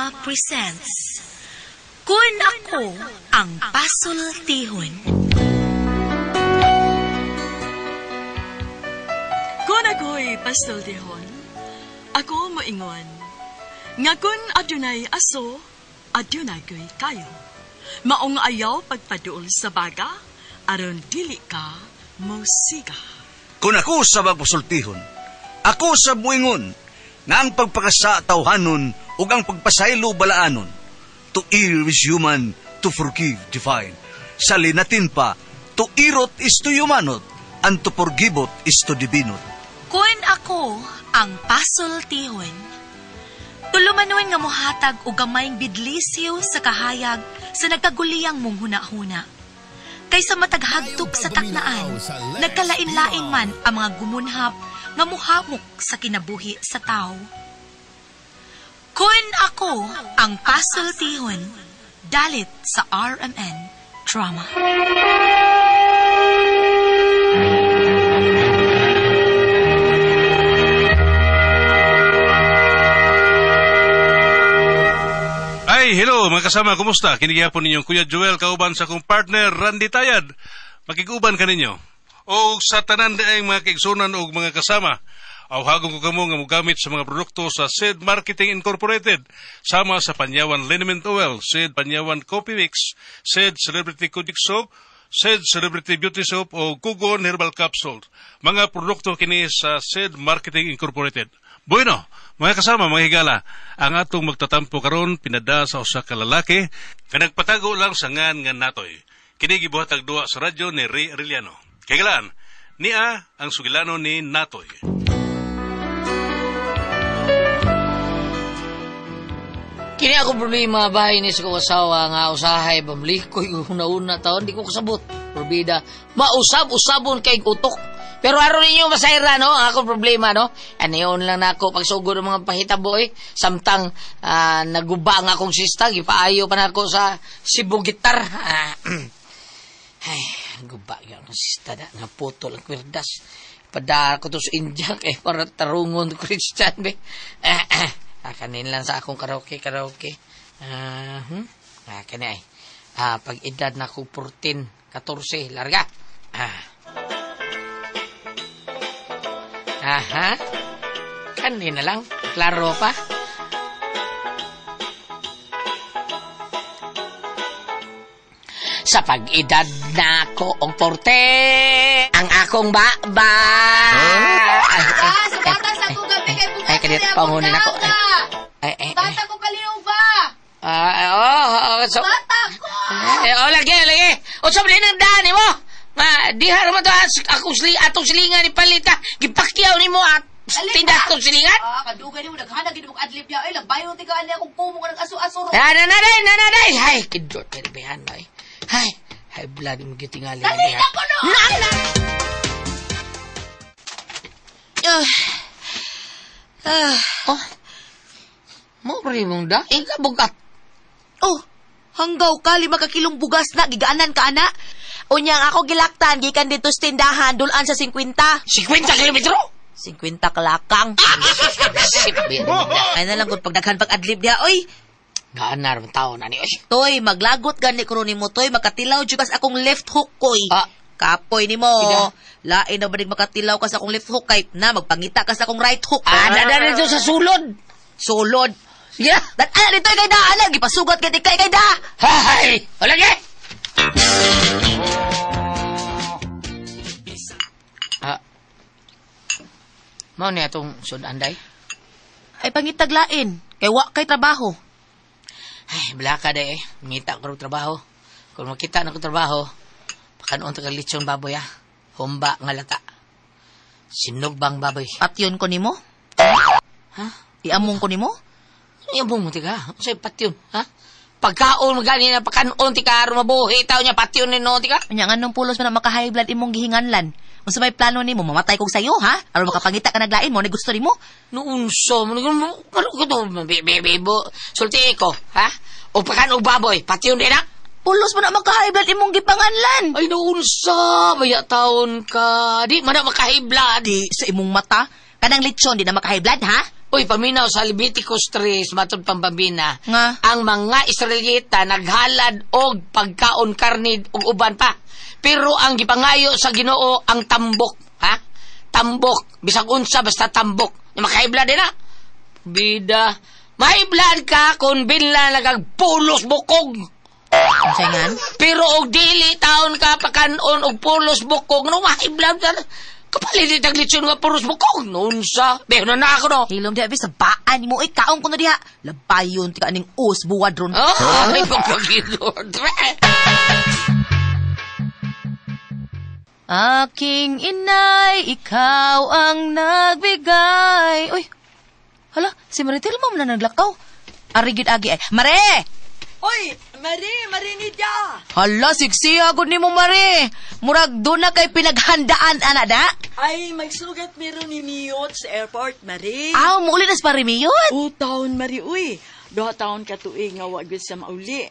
Drama presents Kun Ako Ang Pasultihon. Kun ako'y pasultihon, ako moingon. Nga kun adunay aso, adunay ko'y kayo. Maong ayaw pagpaduol sa baga, aron dili ka musiga. Kung ako sa magpasultihon, ako sa muingon, nga ang pagpakasa tawhanon ug ang pagpasaylo balaanon. To err is human, to forgive divine. Sa linatin pa, to irot is to humanot, and to forgivot is to divinot. Kun Ako Ang Pasultihon. Tulumanon nga mohatag og gamayng bidlisyo sa kahayag sa nagkaguliyang mong huna-huna. Kaysa mataghagtok sa taknaan, nagkalain-lain man ang mga gumunhap nga muhamok sa kinabuhi sa tao. Kun Ako Ang Pasultihon, dalit sa RMN Drama. Ay, hello mga kasama, kumusta? Kinigihapon ninyong Kuya Joel, kauban sa akong partner, Randy Tayad. Makikuban ka ninyo. O sa tanan ay mga kaigsunan o mga kasama, awhagong ko kamo nga mogamit sa mga produkto sa SED Marketing Incorporated, sama sa Panyawan Liniment Oil, SED Panyawan Coffee Mix, SED Celebrity Kojic Soap, SED Celebrity Beauty Soap o Kugon Herbal Capsule. Mga produkto kini sa SED Marketing Incorporated. Bueno, mga kasama, mga higala, ang atong magtatampo karon pinada sa usa ka lalaki nga nagpatago lang sa ngan nga natoy. Kini gibuhatag duwa sa radyo ni Ray Arellano. Kagalaan, niya ang sugilano ni Natoy. Kini ako problema bahay ni sa kong asawa nga usahay bamli ko yung una-una taon di ko kasabot. Probida, mausab-usabon kay utok. Pero aron ninyo masayra, no? Ako problema, no? Aniyon lang na ako pagsugod ng mga pahitabo, eh. Samtang naguba nga akong sista, gipaayo pa na ako sa Cebu gitar. Ay, guba yung sista na, naputol ang kwirdas. Pada ko to sa India, eh, para tarungon Christian, be. Kanin lang sa akong karaoke. Kani ay. Pag edad na ko 14, 14, larga. Kanina lang, klaro pa. Sa pag-edad na ko og 40, ang akong baba. Subata sa akong gabi kay bukas. Ay, kanit pangunin ako. Bata ko kalinaw ba? Bata ko! Lagi. O sabi ng dani mo. Diha naman to atong silingan ni Palita. Gipakyaw ni mo at tindas tong silingan. Kadugay ni mo. Naghanag ni mo adlib niya. Ay, lagbayo ti ka niya kung pumo ka ng aso-asuro. Nanaday. Hay, kidot ka ni Behan ba eh. Hay, blood mo gitingali. Dali na ko no! Mo primong da? Ika bugat. Hanggaw ka, 5 kilong bugas na, gigaanan ka, ana. Unyang ako gilaktan, gikan dito sa tindahan, dulaan sa 50. 50 kilometro? 50 kalakang. Ay na lang kung pagdaghan pag-adlib niya, oy. Gaan na naman tao na ni, oy. Toy, maglagot gani ko ni mo, toy, makatilaw jugas akong left hook, koy. Kapoy ni mo. Lain na ba makatilaw ka sa akong left hook, kay na, magpangita ka sa akong right hook. Dito sa sulod. Sulod. Yeah. Dito kay da, alag, ipasugat kay kay da. Hay! Lagi! Mao ni atong sudanday? Ay, pangitaglain. Kay wa kay trabaho. Ay, blaka de eh. Ngita ko trabaho. Kung makita na ko trabaho, pakanoon ta lechon baboy Humba nga lata. Sinugbang baboy. At yun ko nimo? Iamong ko nimo? Iamong mo tika? Sa'y patyon, Pagkaon mo gani na pakanoon tika aron mabuhi tao niya patyon ni no tika? Anya nganong pulos man maka-high blood imong gihinganlan. Unsa may plano nimo mamatay kog sayo aron makapangita ka naglain mo ni gusto nimo? Nuunso mo karo ko to bebo sulti ko o pakan og baboy patyon din Pulos mo na maka-high blood imong gipanganlan. Ay naunsa baya taon ka di man maka-high blood di sa imong mata kanang lechon di na maka-high blood Uy, paminaw sa Leviticus 3, matod pambambina, Nga? ang mga Israelita naghalad og pagkaon karnid ug uban pa. Pero ang gipangayo sa Ginoo ang tambok, ha? Tambok, bisag unsa basta tambok. Makaibla din na. Bida, maiblad ka kung binla nagagpulos bukog. Sayangan? Pero og dili taon ka pakanon og pulos bukog, no maiblad ka. Kapalit taglitsyon nga pulos bukog. Nunsa, beho na ako no. Hilom di abis sa baan mo. Ay, kaong ko na diha. Labayon, tika aning us, buwad ron. Ay, pagpagilod. Aking inay, ikaw ang nagbigay. Uy, hala, si Maritel mo na naglakaw. Arigid agi ay. Mare! Oy, Marinida! Hala, siksiya ko ni mo, Mare. Murag doon na kay pinaghandaan, anada. Ay, magsugat meron ni Miyot sa airport, Mari. Aw, mauli na sa parimiyot. Taon, Mari, uy. 2 taon ka tuig nga wag sa mauli.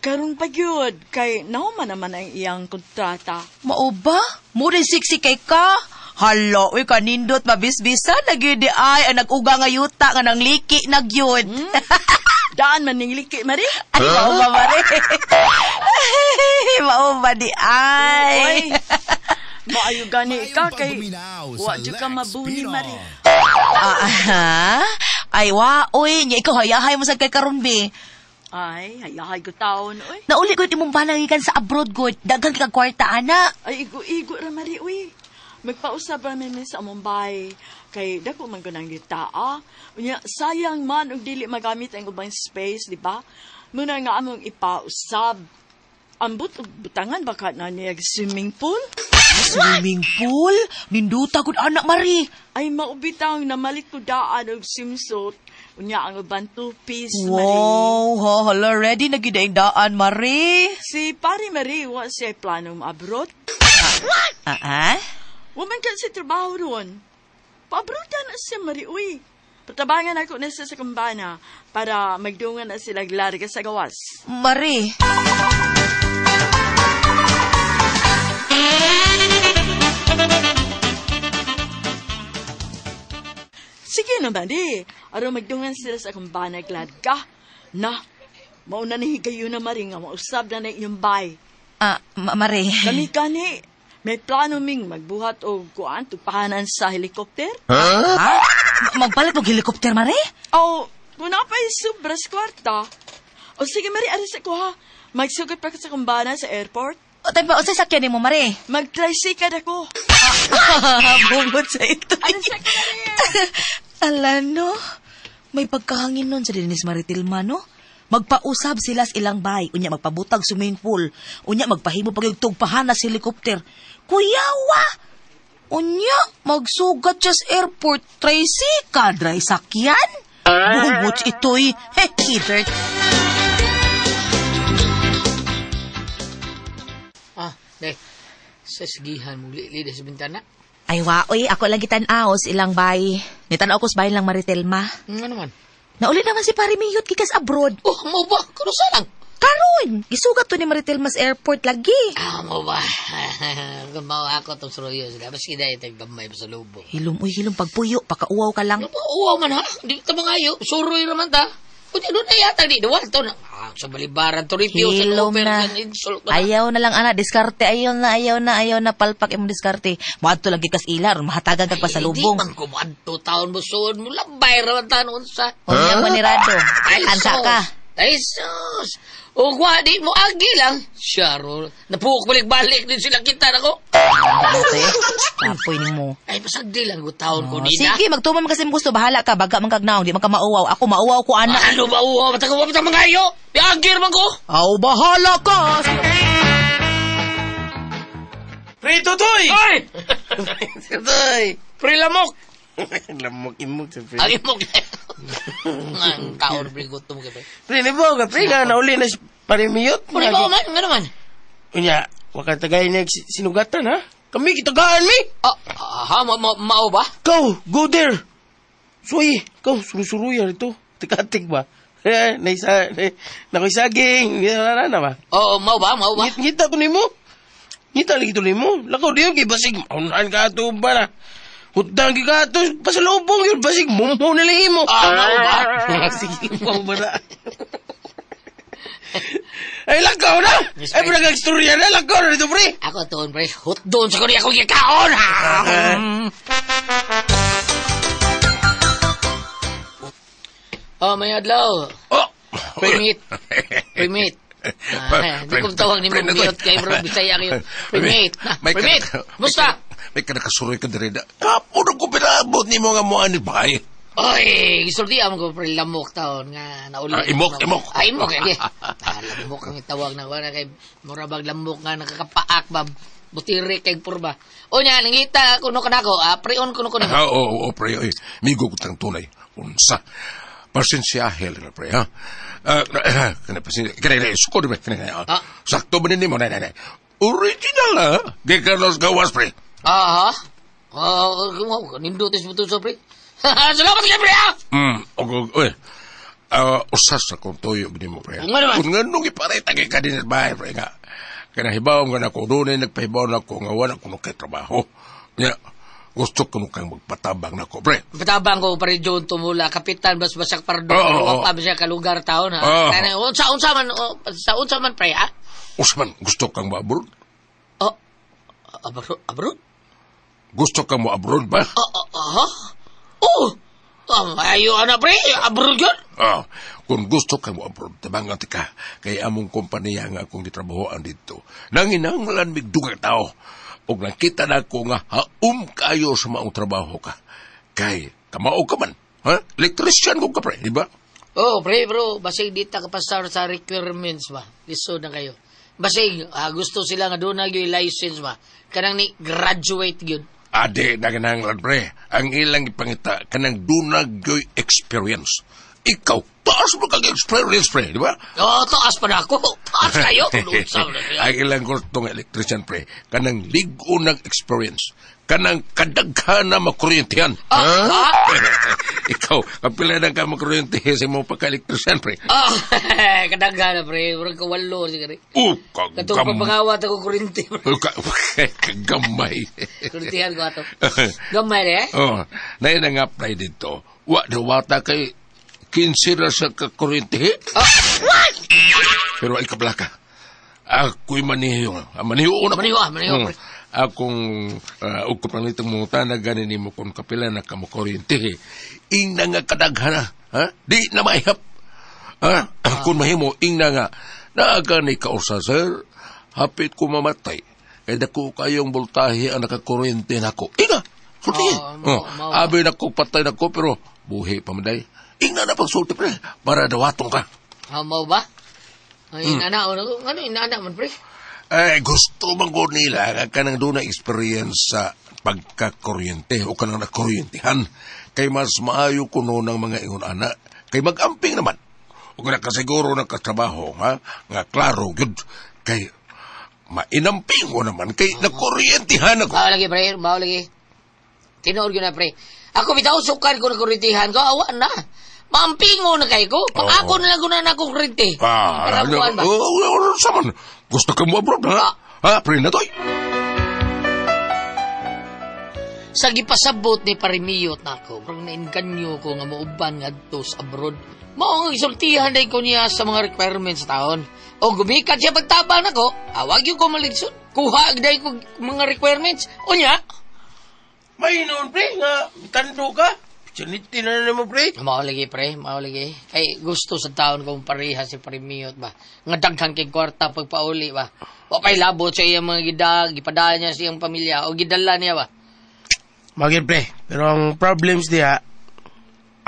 Karong pagyod, kay nauman naman ang iyang kontrata. Mao ba? Mura siksi kay ka. Hala, uy, kanindot mabisbisa. Nagidi ay, ang nag-uga nga yuta nga nang liki nagyod. Daan man ning liki, Mari. Ay, mao ba, Mare? Mao ba di ay? Oy, maayo gani ka kay wa jud ka mabuni, Mari. Ay, oy, nga ikaw hayahay mo sa kay karon be. Ay, hayahay ko taon, oy. Nauli ko imong banangikan sa abroad good. Daghan kag kwarta ana. Ay, igo ra, Mari, uy. Magpausab ra mi sa Mumbai. Kay dako man ko nang gitaa. Unya, sayang man og dili magamit ang ubang space, di ba? Muna nga among ipausab. Ambot og butangan baka na niya swimming pool? Swimming pool? Ninduta gud anak Mari. Ay, maubitang namalit ko daan og swimsuit. Unya, ang ubang two-piece, Mari. Wow, hala, ready na gidaindaan, Mari. Si Pari Mari, wa siya planong abroad. Woman ka sa trabaho ron. Pa-abroad na siya, Mari, uy. Patabangan ako na sa kumbana para magdungan na sila larga sa gawas. Mari. Sige naman, Aro magdungan sila sa kumbana glad ka. Na, mauna na higayo na, Mari, nga mausab na inyong bay. Mari. Kami kani. May plano ming magbuhat o kuan tupahanan sa helikopter? Ha? Magpalit mo helikopter, Mari? O, kung napay subras kwarta. O sige, Mari, aris ako ha. Magsugat pa ka sa kumbana sa airport. O, tayo pa, o sasakyan mo, Mari? Mag-tricycad ako. Bungot sa ito. Aris ako, Mari. Ala, no? May pagkahangin nun sa Dennis Maritilma, no? Magpausab sila sa ilang bay. Unya, magpabutag swimming pool. Unya, magpahimo pagigtog pahana sa helikopter. Kuyawa! Unya, magsugat siya sa airport. Tricycad, dry sakyan? Bungot ito'y. Hidert. Sa sigihan mo, lili sa bintana. Ay, waoy, ako lang kitanaw sa ilang bay. Nitanaw ko sa bahay lang Maritelma. Ano naman? Nauli naman si Pari Miyot kikas abroad. Oh, mo ba? Karusa lang. Karon, gisugat to ni Maritelma's airport lagi. Mo ba? Kung mau ako itong suruyo sila, mas kinaya tagdamay sa lubo. Hilom, pagpuyo, pakauwaw ka lang. Ano ba? Uwaw man ha? Di ka mangayo. Suruyo naman ta. Kundi doon na yata, di duwan to na. Sa balibaran to review sa Hilom luper. na. Ayaw na lang, ana, diskarte. Ayaw na, palpak imong diskarte. Muadto lang kikas ilar, mahatagan kag pa sa lubong. Di man kumadto taon mo suod mo. Labay raman taon sa. Unya mo ni Rado. Ansa ka. Ay, sus. O di mo agi lang. Syaro. Napuok balik-balik din sila kita na ko. Ate, kapoy ni mo. Ay, pasagdi lang taon ko nina. Sige, magtuman man kasi mo gusto. Bahala ka, baga man kagnaw. Di man ka mauwaw. Ako mauwaw ko, anak. Ano ba uwaw? Matagawa pa mga iyo. Iagir man ko. Aw, bahala ka. Pre, Tutoy! Ay! Tutoy! Pre lamok. Lamok-imok sa pre. Ang imok. Ang kaon, pre, gusto mo ka, pre. Pre, libo ka, pre, nga nauli na si Parimiyot. Muna ba man? Nga naman. Kunya, wakatagay niya sinugatan, ha? Kami, kitagaan mi! Mao ba? Go there! Suy, kau, suru-suruyan ito. Tikatik ba? Nakoy saging, na ba? Oo, mao ba? Ngita ko ni mo. Ngita lagi to ni mo. Lakaw diyo, kibasig, maunahan ka ito ba na? Hutang gigato, pasalubong yun, basig mumho na lang mo. Mao ba? Sige, mo ba na? Ay, lagaw na! Yes, Ay, pre. pinag-istorya na, lagaw na dito, pre! Ako doon, pre. Hot doon sa kundi ako gikaon, ha? May adlaw. Oh! Primate. Primate. Hindi ko tawag ni Mong Miyot kay Bro Bisaya kayo. Primate. Primate. Musta? May kanakasuroy ka diri na. Kapo na ko pinabot ni mo nga mo ani bay. Oy, gisulti mo ko pre lamok taon nga nauli. Imok. Imok kay. Lamok ang tawag na wala kay murabag lamok nga nakakapaak ba. Butiri kay purba. O nya nangita kuno kanako, preon kuno. Oo, pre. Oy, migo ko tang tunay. Unsa? Pasensyahel na pre, ha? Kaya sukod ba? Sakto ba nini mo? Original, ha? Gekanos gawas, pre. Aha. Nindutis mo to sa pre. Salamat kay pre, ha? Oy. Usas na kong toyo gini mo, pre. Kung ano man? Kung nga nung iparita kay ka din at bahay, pre, nga. Kaya nahibaw nga na ko, doon ay nagpahibaw na ko, nga wala ko nung kay trabaho. Nga, gusto ko nung kang magpatabang na ko, pre. Patabang ko pa rin John tumula, kapitan bas basak pardo, pa siya kalugar taon, ha? Unsa man pre, ha? Usman, gusto kang ma-abroad? Abroad? Gusto kang ma-abroad ba? Ayo ana pre, abroad yun? Kung gusto kang ma-abroad, tabangan ka, kay among kompanya nga akong gitrabahoan dito. Nanginanglan migdugang tao. Og nakita na ko nga kayo sa maong trabaho ka. Kay, kamao ka man. Ha? Electrician ko ka, pre, di ba? Pre, bro, basig dita kapasar sa requirements ba? Lisod na kayo. Basig, gusto sila nga doon na yung license ba? Kanang ni graduate yun. Ade, nagananglan, pre. Ang ilang ipangita, kanang dunag yo'y experience. Ikaw, taas mo kang experience, pre, di ba? Taas pa na ako. Taas kayo. Ang ilang gusto ng electrician, pre, kanang ligo ng experience. Kanang kadaghan na makuryentihan. Ikaw, kapila na ka makuryentihan sa mga pagka-electrician, pre. Kadaghan na, pre. Urang kawalo, sigari. Kagamay. Katong pagpangawat ako kurinti, pre. Kagamay. Kurintihan ko ato. Gamay, eh? Nain ang apply dito. Wata kay 15 na sa kakuryente. Pero ay kablaka. Ako'y maniho. Maniho. Pre. Akong ukot ng litong mga tanag ganin mo kung kapila na kamukuryente. Ing na nga kadaghan na. Di na maihap. Kung mahimo, ing na nga naagani ka usa, sir. Hapit ko mamatay. Kaya dako kayong voltahe ang nakakuryente na ko. Inga! Sultihin. Abi na ko, patay na ko, pero buhi pamaday. Ing na pagsulti, pre. Para dawatong ka. Mau ba? Inana, ano inana man, pre? Gusto bang ko nila kanang doon na experience sa pagkakuryente o kanang nakuryentehan. Kay mas maayo ko noon ng mga ingon anak. Kay mag-amping naman. O nakasiguro ng katrabaho, ha? Nga klaro, yun. Kay mainamping ko naman. Kay nakuryentehan ako. Bawa lagi, pre. Bawa lagi. Tinood ko na, pre. Ako bitaw sukan ko nakuryentehan ko. Awa na. Maampingo na kayo ko. Ako na lang ko na nakuryente. Parabuan ba? Saman. Gusto ka mo abroad, ha? Pre na to'y. Sa gipasabot ni Parimiyot na ako, parang nainganyo ko nga mauban nga to sa abroad. Mao nga isultihan day ko niya sa mga requirements taon. O gumikat siya pagtabang ako, awag yung ko maligsun. Kuha day ko mga requirements. O niya? May noon, pre, nga kando ka. Sinitin na naman, pre. Mao lagi, pre. Mao lagi. Kay gusto sa taon kong pareha si Parimiyot ba. Nga daghang kay kwarta pagpauli ba. O kay labot sa iyang mga gidag, gipadala niya sa iyang pamilya o gidala niya ba. Magin, pre. Pero ang problems diya,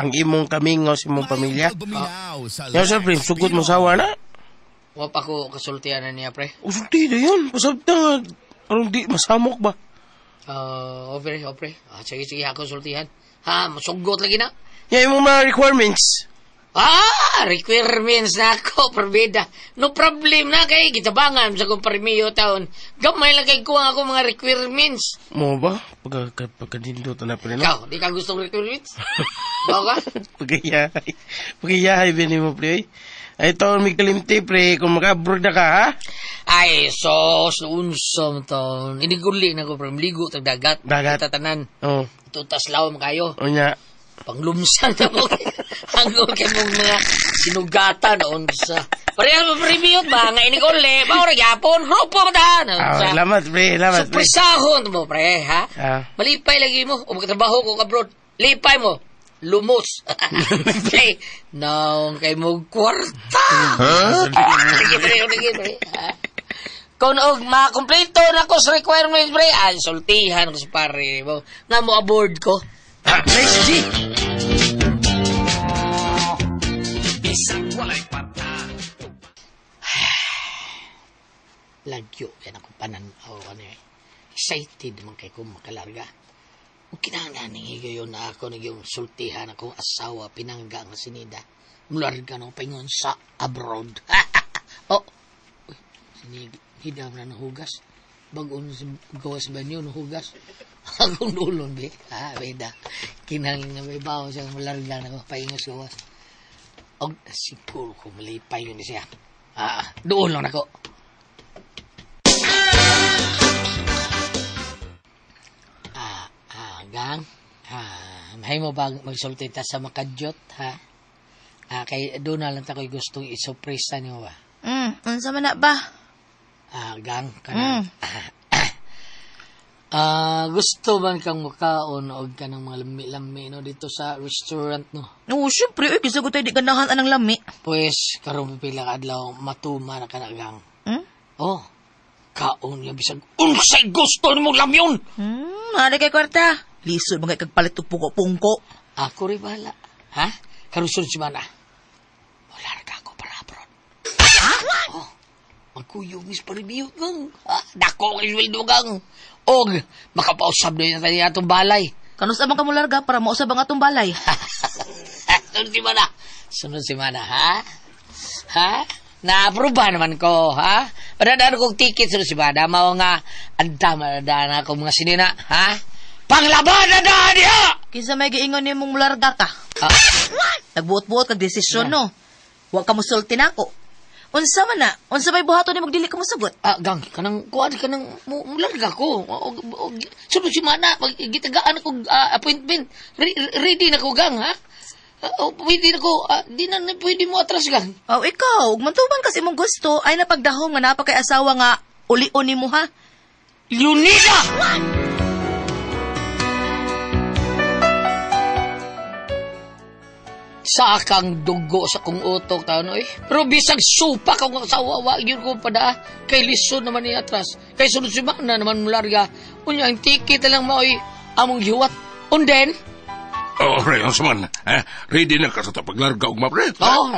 ang imong kamingaw sa imong pamilya. Yan, sir, pre, sugot mo sawa na. Wa pa ko kasultihan na niya, pre. Usulti na yun. Pasabta nga. Parang di masamok ba? Pre. Sige, ako sultihan. Masugot lagi na. Yan yung mga requirements. Requirements na ako, perbeda. No problem na kay gitabangan sa kong Parimiyo taon. Gamay lang kay kuha ako mga requirements. Mo ba? Pagkadindo to na pa rin. Ikaw, di ka gustong requirements? Bawa ka? Pagkayahay, bini mo, pre. Ay, taon may kalimti, pre. Kung maka-abroad na ka, ha? Ay, sos, unsam taon. Iniguli na ko, pre. Mligo, tagdagat. Dagat. Tatanan. Oo. Tutas lawom kayo. Unya. Panglumsan na mo. Hanggang kayo mong mga sinugatan noon sa... Pareha mo review ba? Nga inigole. Maura yapon. Grupo mo ta. Lamat, pre. Lamat, pre. Supresahon mo, pre, ha? Malipay lagi mo. O magtrabaho ko abroad. Lipay mo. Lumos. Pre, naong kay mo kwarta. Sige, pre. Kung makompleto na ko sa requirements, pre, sultihan ko sa pare mo. Nga mo aboard ko. Nice, G. Walay pata. Lagyo, yan ako pananaw. Excited naman kayo kung makalarga. Kung kinahanglan ngayon na ako yung sultihan akong asawa, pinangga nga sinida. Mularga ng paingon sa abroad. Oh, sinida na nahugas. Bagoon gawas banyo nahugas. Akong nulon, be. Beda. Kinahanglan nga may bawa siya, mularga na ako, paingos gawas. Og, siguro ko malipay yun siya. Doon lang ako. Gang, mahay mo ba magsulti ta sa makadyot, ha? Kay doon na lang tako'y gustong isurpresa niyo ba? Unsa man na ba? Gang, kanang... gusto man kang makaon o ka ng mga lami-lami, no, dito sa restaurant, no? Oo, syempre, kasi ko tayo di ganahan anang lami. Pues, karong pipila ka adlaw, matuma na ka na, gang. Oh, kaon niya bisag unsay gusto ni mong lamyon. Ada kay kwarta. Lisod mga kagpalit og pungko-pungko. Ako rin bahala. Ha? Karusun si Mana. Wala na ako para abroad. Oh, magkuyog mis paribiyot gang. Dako kay sweldo gang. Og, makapausab na yun natin atong balay. Kanus abang kamo larga para mausab ang atong balay. Sunod si Mana. Sunod si Mana, ha? Ha? Na-aproba naman ko, ha? Padadaan kong ticket sa Sibada, mao nga, anda madadaan ako mga sinina, ha? Panglaban na daan niya! Kinsa may giingon ni mong mularga ka? Nagbuot-buot kag desisyon, no? Huwag ka musulti na ako. Unsa man na? Unsa may buhato ni magdili ka musagot? Gang, kanang kuwan kanang mularga ko. Sunod si Mana, gitagaan ako appointment. Ready na ko, gang, ha? Pwede na ko, di na pwede mo atras gang. Ikaw, mantuman kasi mong gusto, ay napagdahong nga napakay asawa nga uli-uni mo ha. Lunida! Sa akang dugo sa kong utok, taon eh. Pero bisag supa kong asawa, yun ko pada, kay lison naman ni atras. Kay sunod si Mana naman mularga. Unya, ang ticket lang maoy, among hiwat. Unden, pre, ang saman. Ready na ka sa tapaglarga og pre?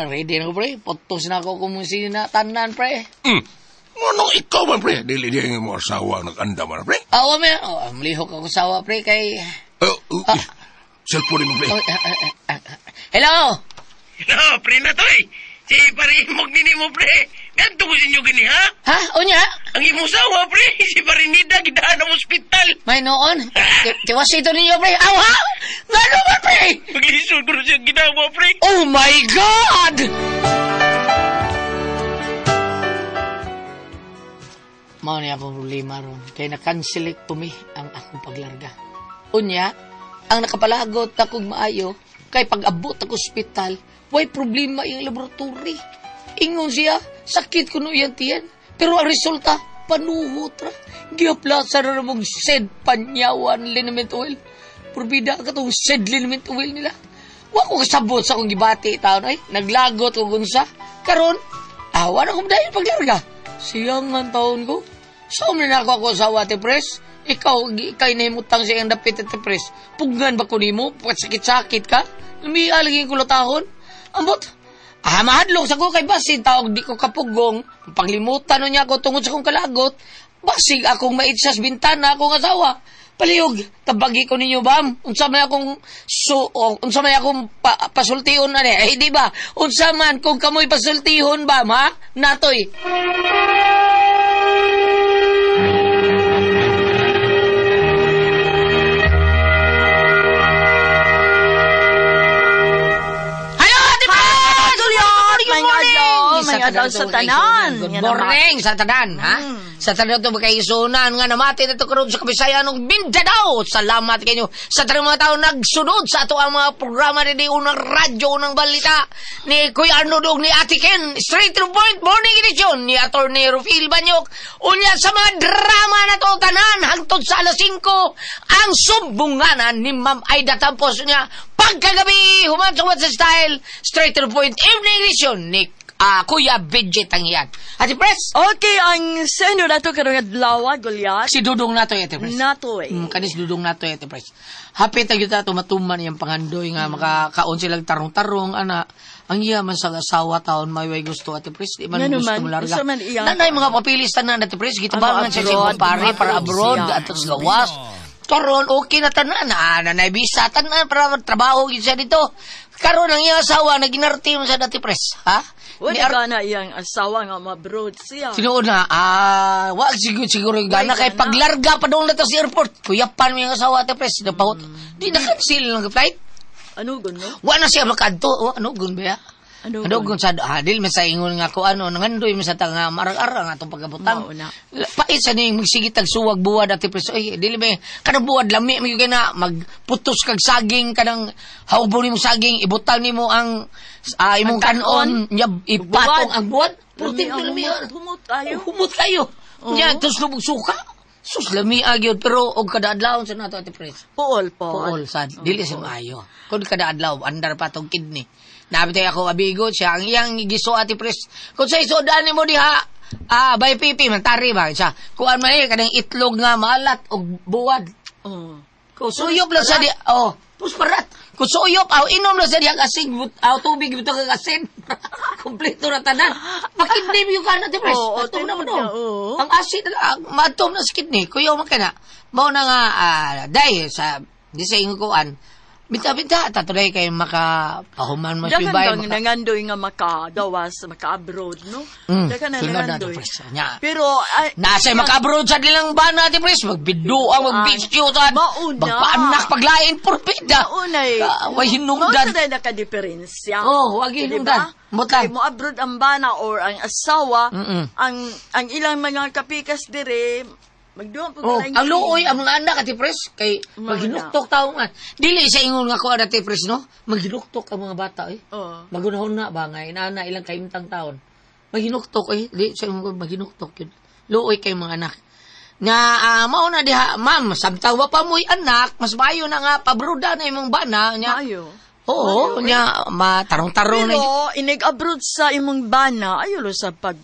Ready na ko, pre. Potos na ako kung sinatanan, pre. Anong ikaw man, pre? Dili nga mo asawa nag-anda man, pre? Malihok ako asawa, pre, kay... Cellphone mo, pre. Hello? Hello, pre na to eh. Si Parimog nini mo, pre. Ganto ko sinyo gini, ha? Ha? Unya? Ang imong sawa, pre. Si Parinida, gidaan ng ospital. May noon? Tiwas ito ninyo, pre. Ha? Nga naman, pre! Maglisod ko na siya ginawa, pre. Oh my God! Mao niya akong problema ron. Kaya nakansilik pumi ang akong paglarga. Unya, ang nakapalagot akong maayo, kay pag-abot ako ospital, way problema yung laboratory. Ingon siya, sakit ko no yan tiyan. Pero ang resulta, panuhot ra. Giaplasa na mong sed panyawan liniment oil. Purbida ka itong sed liniment oil nila. Wa ko kasabot sa akong gibati taon ay. Naglagot ko gunsa. Karon, awan akong dahil paglarga. Siyangan taon ko. Saan na ako asawa, te pres? Ikaw, kay nahimutang siya ang dapit, te pres. Pugnan ba ko ni mo? Sakit-sakit ka? Lumialagin ko latahon? Ambot, mahadlok sa ko kay Basid, tawag di ko kapugong. Paglimutan niya ako tungod sa kong kalagot. Basig akong maitsas bintana akong asawa. Palihog, tabagi ko ninyo, bam. Unsa may akong pasultihon na niya. Di ba? Unsa man kung kamoy pasultihon, bam, ha? Natoy. adlaw sa tanan. Good Nga morning sa tanan, ha? Sa tanan ito magkaisunan nga namati na ito karoon sa Kabisayan ng Mindanao. Salamat kayo sa tanang mga tao nagsunod sa ato ang mga programa ni unang radyo, unang balita ni Kuya Arnold ug ni Ate Ken. Straight to the point, morning edition ni Atty. Rufil Banyok. Unya sa mga drama na to tanan hangtod sa alas 5 ang sumbunganan ni Ma'am Aida Tampos niya. Pagkagabi, humatsumat sa style, straight to the point, evening edition ni Kuya BJ Tangian. Ate Pres, Okay, ang seno na to karong adlaw, Goliath. si Dudong nato Ate Pres. Nato eh. Kanis Dudong nato Ate Pres. Hapit na kita tumatuman yung pangandoy nga makakaon silang tarong-tarong, ana. Ang iya man sa asawa taon may way gusto Ate Pres, di man Nga gusto naman, mo larga. gusto man iyang- Nanay mga papilis tanan Ate Pres, kita ba Ano, man siya abroad, pare para abroad siya. at sa gawas. Karon okay na tanan, nanay bisa tanan para trabaho gid siya dito. Karon ang iyang asawa naginarti mo sa Ate Pres, ha? Wala Ni Ar- ka na iyang asawa nga ma-abroad siya. Tinuod na, wag siguro yung gana kay gana. paglarga pa doon na to sa airport. Kuyapan mo yung asawa Ate Pres, napahot. Di na cancel ng flight. Ano gano? Wa na siya makadto. Ano gun ba ya? Ano Ano gun sa dil man sa ingon nga ko ano nangandoy man sa tanga marag-arang atong pagabutang. Mauna. Pait sa ning magsigit tag suwag buwad Ate Pres. Ay dili ba kanang buwad lami mo na magputos kag saging kanang hawbo nimo saging ibutang nimo ang imong kanon nya ipatong ang buwad. Puti lami. Humot tayo. Humot kayo. Nya tus lubog suka. Sus lami agyod pero og kada adlaw sa nato Ate Pres. Pool. Pool sad dili sa maayo. Kun kada adlaw andar pa tong kidney. Nabitay ako abigo siya ang iyang giso Ate Pres. Kung sa isodan mo diha bay pipi man tari ba siya. Kuan man kanang itlog nga malat og buwad. Oh. Kung suyop lang sa di pusparat. Kung suyop inom lang sa diha asin tubig bitaw kag asin. Kompleto na tanan. Makidney mo ka na Ate Pres. Oo, Atom na mo tinuod niya, no. oo. Ang asin matom na sa kidney. Kuyaw man kana. Mao na nga dai sa di sa ingon kuan. Bita-bita, tatuloy kayo makapahuman mo si Bay. Dagan nangandoy nga makagawas, maka-abroad, no? Dagan na Sunod na nangandoy. Ate Pres. Nya. Pero, Nasa maka-abroad sa nilang bana, Ate Pres. Magbiduang, magbisyo, Mauna. magpaanak, paglain, porpida. maunay. Way hinungdan. Mao sa naka-diferensya. Oh, wag hinungdan. Mutang. Kay mo abroad ang bana or ang asawa, Mm-mm. ang ilang mga kapikas dire, magduwa po Oh, ang luoy ang mga anak Ate Pres kay maghinuktok taong nga. Dili sa ingon nga ko Ate Pres no, maghinuktok ang mga bata Oh. Magunahon na ba nga inana ilang kaimtang taon. Maghinuktok di sa ingon ko maghinuktok yun. Luoy kay mga anak. Nga mao na diha ma'am, samtang wa pa mo'y anak, mas mayo na nga pabruda na imong bana nya. Ayo. Oo, nya matarong-tarong na. Pero inig-abroad sa imong bana, ayo lo sa pag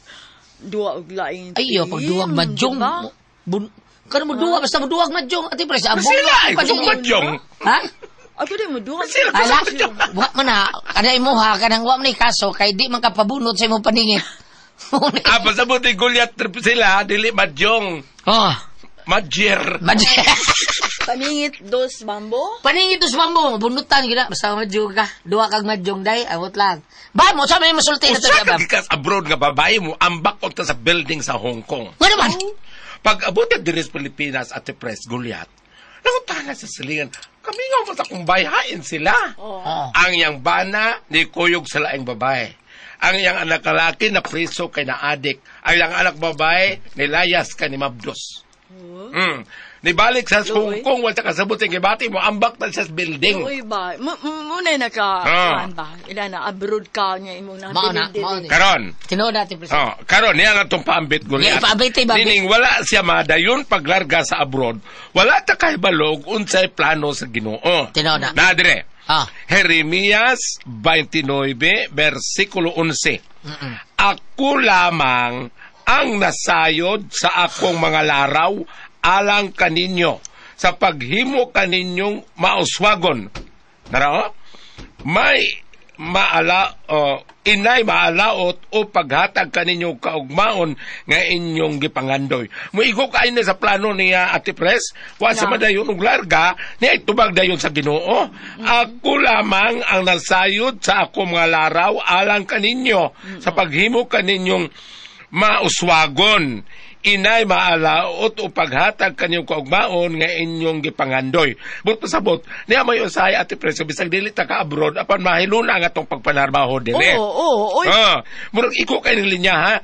duwa og laing. Ayo pag duwag madyong. Diba? Kano mo duwag basta mo duwag madyong Ate Pres. Sila ay kung madyong. Ha? Ako di mo duwa. Ala, wa man na, kada imo ha, kanang wa man ni kaso, kay di man ka pabunot sa imong paningin. Pasabot ni Goliath trip sila, dili madyong. Oh, Madjer. Paningit dos bambo. paningin to sa mambo, bunutan gina, basta madyong ka, duwa kag madyong day, awot lang. Ba mo sa may masulti na to, Usa ba? ka gikas abroad nga babae mo, ambak o ta sa building sa Hong Kong. Nga naman, Pag abot ang diri sa Pilipinas Ate Pres, Goliath, nangutana sa silingan, kami nga mo sa kung bayhain sila. Oh. Ang yang bana, ni kuyog sa laing babae. Ang yang anak lalaki na priso kay na adik. Ang yang anak babae, nilayas ka ni Mabdos. Nibalik sa Hong Kong, wala kasabot yung gibati mo, ambak na siya sa building. Uy ba, muna naka, ba, ilan na, abroad ka niya, imong na, mauna. Karon, Tinood natin, Pres. karon niya nga itong paambit Goliath. Yeah, paambit, paambit. Meaning, wala siya madayon paglarga sa abroad. Wala ta kay balog unsay plano sa Ginoo. Tinood na. Nadire. Ah. Jeremias 29, versikulo 11. Ako lamang ang nasayod sa akong mga laraw alang kaninyo sa paghimo kaninyong mauswagon. Nara, may inay maalaot o paghatag kaninyo kaugmaon nga inyong gipangandoy. Muigo kayo na sa plano niya Ate Pres, wa sa madayon og larga, niya itubag dayon sa Ginoo. Ako lamang ang nasayod sa ako mga laraw alang kaninyo sa paghimo kaninyong mauswagon. inay maalaot o paghatag kanyang kaugmaon nga inyong gipangandoy. But pasabot, niya may usahay ati Preso, bisag dili ta ka abroad, apan mahiluna nga itong pagpanarbaho dili. Oo. Murag iko kay ng linya ha.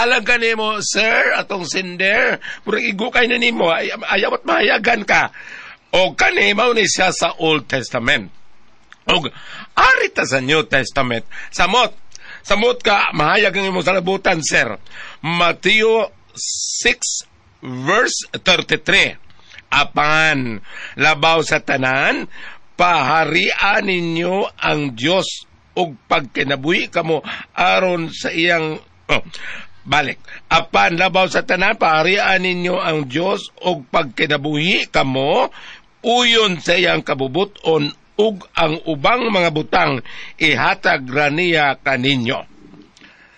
Alam ka nimo, sir, atong sender. Murag iko kay na nimo, ayawat mahayagan ka. O kani, mao ni siya sa Old Testament. O arita sa New Testament. Samot ka, mahayag ang imong salabutan, sir. Mateo 6, verse 33. Apan, labaw sa tanan, paharian ninyo ang Diyos ug pagkinabuhi kamo aron sa iyang... balik. Apan, labaw sa tanan, paharian ninyo ang Diyos ug pagkinabuhi kamo uyon sa iyang kabubuton ug ang ubang mga butang ihatag raniya kaninyo.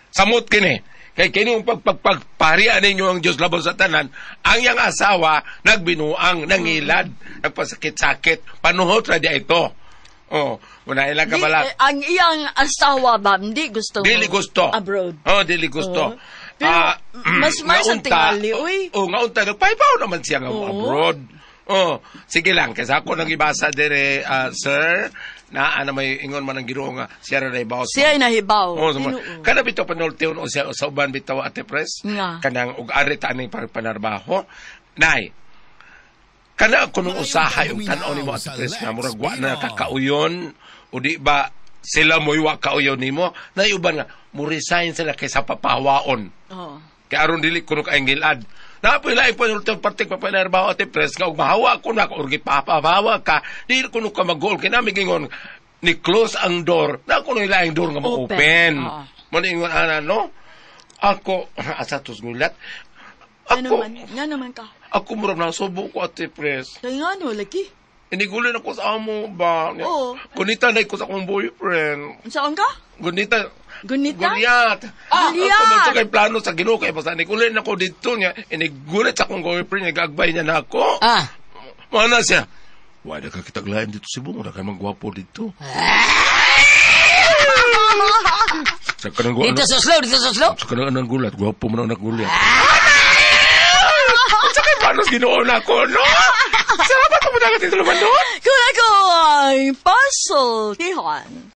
Samot kini, kay kini pagparian ninyo ang Diyos laban sa tanan, ang yang asawa nagbinuang, nangilad, nagpasakit-sakit, panuhot ra di ito. Muna ilang kabala. Ang iyang asawa ba, hindi gusto Dili gusto. abroad. Dili gusto. Pero, mas ang tingali, uy. Nga unta, nagpaipaw naman siya nga abroad. Sige lang, kasi ako nang ibasa dire, sir, na may ingon man ang Ginoo nga siya ra ibaw. Siya ay nahibaw. Kana bitaw panultiyon o siya sa uban bitaw ate pres. Nga. Kanang ug ari ta aning panarbaho. Nay. Kana ako nung usahay ug tan-aw nimo ate pres nga murag wa na kakauyon o di ba sila mo'y wa kauyon nimo, nayuban nga mo resign sila kaysa papawaon. Kaya aron dili kuno kaayong gilad. Napoy laing panultong partik papanarbaho ate pres nga ug mahawa ko na urgi papabawa ka di ko ka mag-goal kinami gingon ni close ang door na kuno laing door nga ma-open mo ingon no ako asa tos gulat ako nga naman ka ako murag nang subo ko ate pres kay ngano lagi inigulin ako sa amo ba kunita na ko sa akong boyfriend saan ka Gunita. Gulyat. Ako man sa kay plano sa Ginoo kay basta nikulen ako dito niya. Inigulit sa akong girlfriend niya. Gagbay niya na ako. Mana siya. Wala ka kitaglayan dito si Bungo. Wala ka magwapo dito. Dito sa slow. Sa kanang gulat. Gwapo mo na gulat. Sa kay plano sa Ginoo na ako, no? Salamat mo na ka dito naman, no? Kung ako ay puzzle, Tihon.